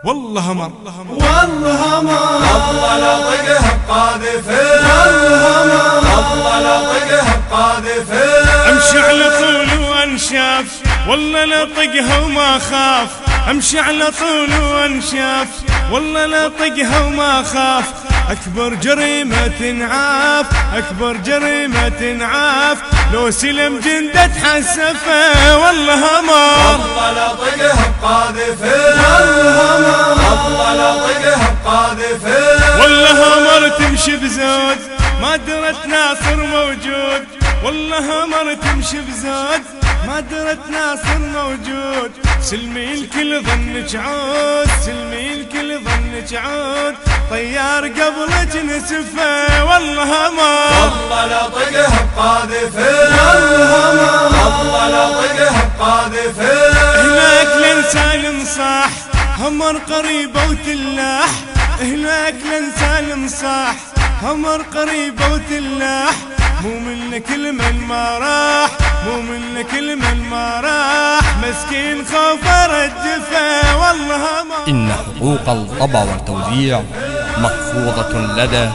والله مر والله مر الله لا طقها بقاذفين الله لا طقها بقاذفين امشي على طول وانشاف والله لا طقها وما خاف امشي على طول وانشاف والله لا طقها وما خاف اكبر جريمة تنعاف اكبر جريمة تنعاف لو سلم جندة تحسفه والله ما الله لا طقها بقاذفين الله لا طقها بقاذفين والله مر تمشي بزود ما درت ناصر موجود والله مر تمشي بزود ما درت ناصر موجود سلمي الكل ظنك عود سلمي الكل ظنك عود طيار قبلك نسفه والله ما الله لا طقها بقاذفين الله لا طقها بقاذفين هناك لنسال صاح همر قريبة وتلاح هناك لنسال صاح همر قريبة وتلاح مو من كل من ما راح مو من كل من ما راح مسكين خوف رجفه والله ما إن حقوق الطبع والتوزيع محفوظة لدى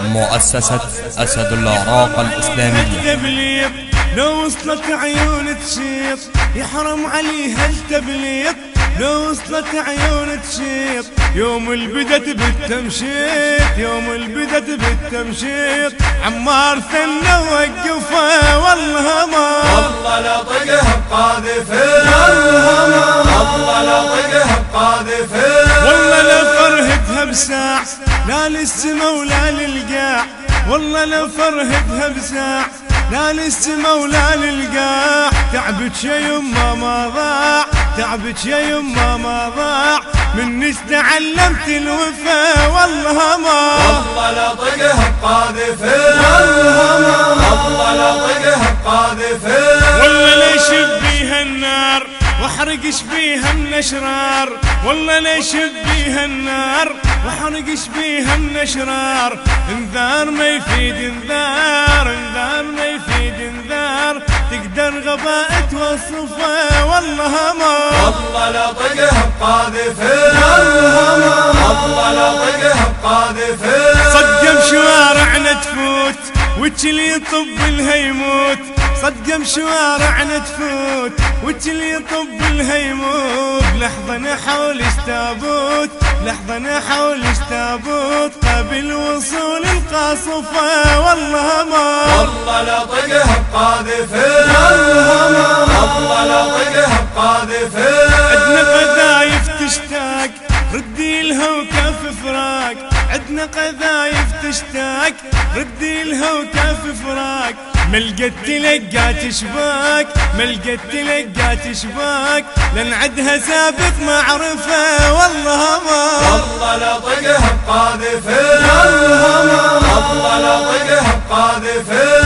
مؤسسة أسد العراق الإسلامية. التبليط لو وصلت عيون تشيط يحرم عليها التبليط لو وصلت عيون تشيط يوم البدت بالتمشيط يوم البدت بالتمشيط عمار ثنى وقفه والله ما الله لا طقها بقاذفين الله لا طقها بقاذفين والله لا فرهدها بساع لا للسما ولا للقاع والله لا فرهدها بساع لا للسما ولا للقاع تعبت يا يما ما ضاع تعبت يا يما ما ضاع منك تعلمت الوفا والله ما الله لا طقها بقاذفين الله لا طقها بقاذفين والله ليش بيها النار واحرقش بيها من اشرار والله ليش بيها النار واحرقش بيها من اشرار انذار ما يفيد انذار انذار ما يفيد انذار تقدر غباء توصفه والله ما الله لا طقها بقاذفين الله لا طقها بقاذفين صدقم شوارعنا تفوت واللي يطب لها يموت صدقم شوارعنا تفوت واللي يطب لها يموت لحظة نحول تابوت لحظة نحول تابوت قبل وصول القاصفة والله ما الله لا طقها بقاذفين الله لا طقها بقاذفين عدنا قذايف تشتاق ردي لها وكاف فراق عدنا قذايف تشتاق ردي لها وكاف فراق ملقت تلقات شباك ملقت تلقات شباك لن عدها سابق معرفة والله ما الله لا طقها بقاذفين الله لا طقها بقاذفين.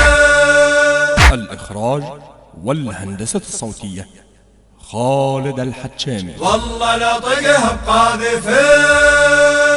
الإخراج والهندسة الصوتية خالد الحتشامي. والله لا طقها بقاذفين.